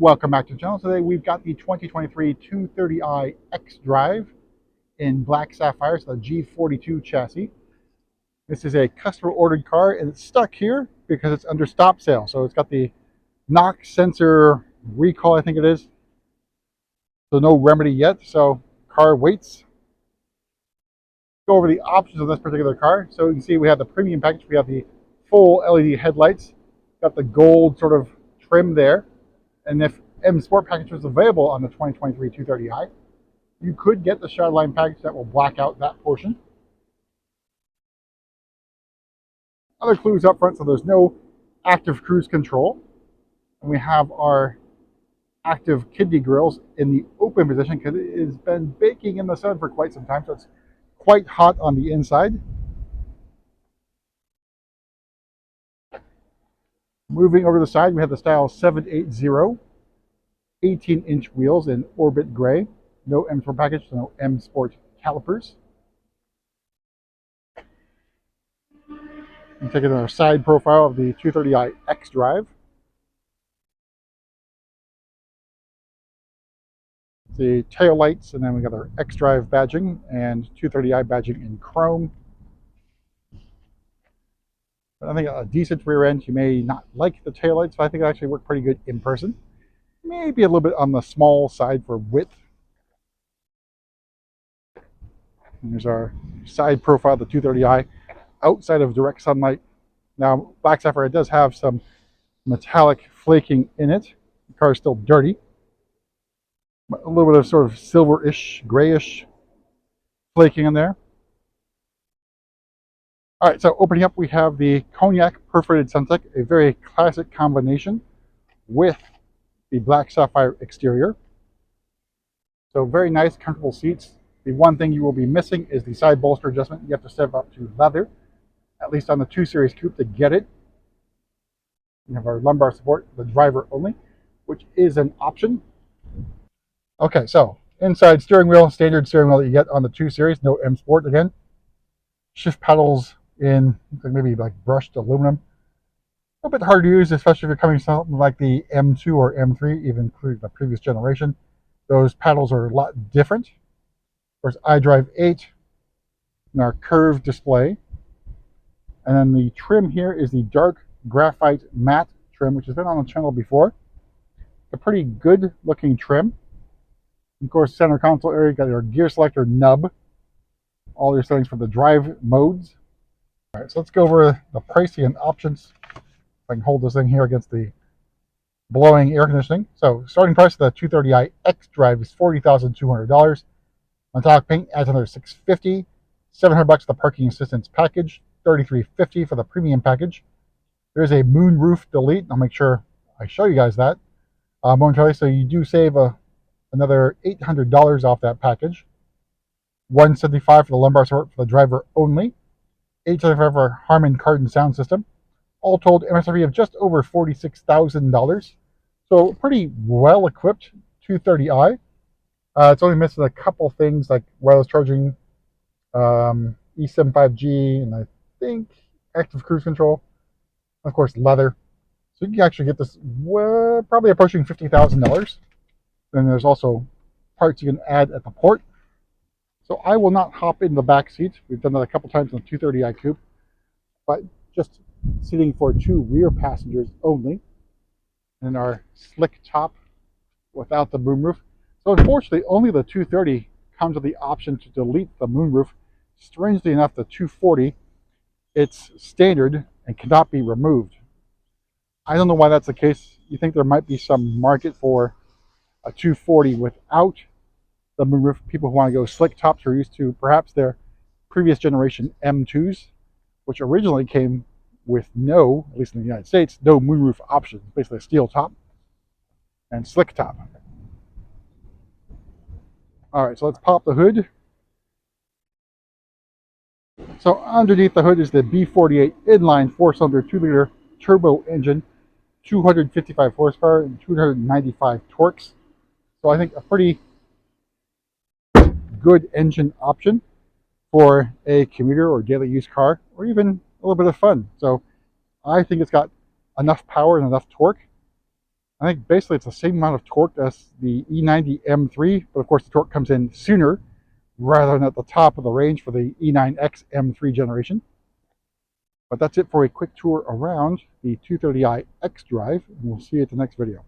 Welcome back to the channel. Today we've got the 2023 230i xDrive in Black Sapphire, so the G42 chassis. This is a customer ordered car and it's stuck here because it's under stop sale. So it's got the knock sensor recall, I think it is. So no remedy yet, so car waits. Go over the options of this particular car. So you can see we have the premium package, we have the full LED headlights, got the gold sort of trim there. And if M Sport package was available on the 2023 230i, you could get the Shadowline package that will black out that portion. Other clues up front, so there's no active cruise control. And we have our active kidney grills in the open position because it has been baking in the sun for quite some time, so it's quite hot on the inside. Moving over to the side, we have the Style 780, 18-inch wheels in Orbit Gray. No M Sport package, so no M Sport calipers. And taking our side profile of the 230i xDrive. The tail lights, and then we got our xDrive badging and 230i badging in chrome. I think a decent rear end. You may not like the tail lights, but I think it actually work pretty good in person. Maybe a little bit on the small side for width. And there's our side profile of the 230i outside of direct sunlight. Now, Black Sapphire does have some metallic flaking in it. The car is still dirty. But a little bit of sort of silverish, grayish flaking in there. All right, so opening up, we have the Cognac perforated sunset, a very classic combination with the Black Sapphire exterior. So very nice, comfortable seats. The one thing you will be missing is the side bolster adjustment. You have to step up to leather, at least on the 2 Series Coupe to get it. We have our lumbar support, the driver only, which is an option. Okay, so inside steering wheel, standard steering wheel that you get on the 2 Series, no M Sport again. Shift pedals in maybe like brushed aluminum. A little bit hard to use, especially if you're coming something like the M2 or M3, even including the previous generation. Those paddles are a lot different. Of course, iDrive 8 and our curved display. And then the trim here is the dark graphite matte trim, which has been on the channel before. A pretty good looking trim. Of course, center console area, got your gear selector nub. All your settings for the drive modes. All right, so let's go over the pricing and options. If I can hold this thing here against the blowing air conditioning. So starting price of the 230i xDrive is $40,200. Metallic paint adds another $650. $700 the parking assistance package. $33.50 for the premium package. There's a moonroof delete. I'll make sure I show you guys that momentarily. So you do save another $800 off that package. $175 for the lumbar support for the driver only. $875 for Harman Kardon sound system. All told, MSRP of just over $46,000. So pretty well equipped 230i. It's only missing a couple things like wireless charging, eSIM 5G, and I think active cruise control. Of course, leather. So you can actually get this probably approaching $50,000. Then there's also parts you can add at the port. So I will not hop in the back seat. We've done that a couple times on the 230i Coupe, but just seating for 2 rear passengers only. And our slick top without the moonroof. So unfortunately, only the 230 comes with the option to delete the moonroof. Strangely enough, the 240, it's standard and cannot be removed. I don't know why that's the case. You think there might be some market for a 240 without the moonroof. People who want to go slick tops are used to perhaps their previous generation M2s, which originally came with no, at least in the United States, no moonroof option. Basically a steel top and slick top. All right, so let's pop the hood. So underneath the hood is the B48 inline 4-cylinder 2-liter turbo engine, 255 horsepower and 295 torques. So I think a pretty good engine option for a commuter or daily use car, or even a little bit of fun. So I think it's got enough power and enough torque I think basically it's the same amount of torque as the E90 M3, but of course the torque comes in sooner rather than at the top of the range for the E9X M3 generation. But that's it for a quick tour around the 230i xDrive, and we'll see you at the next video.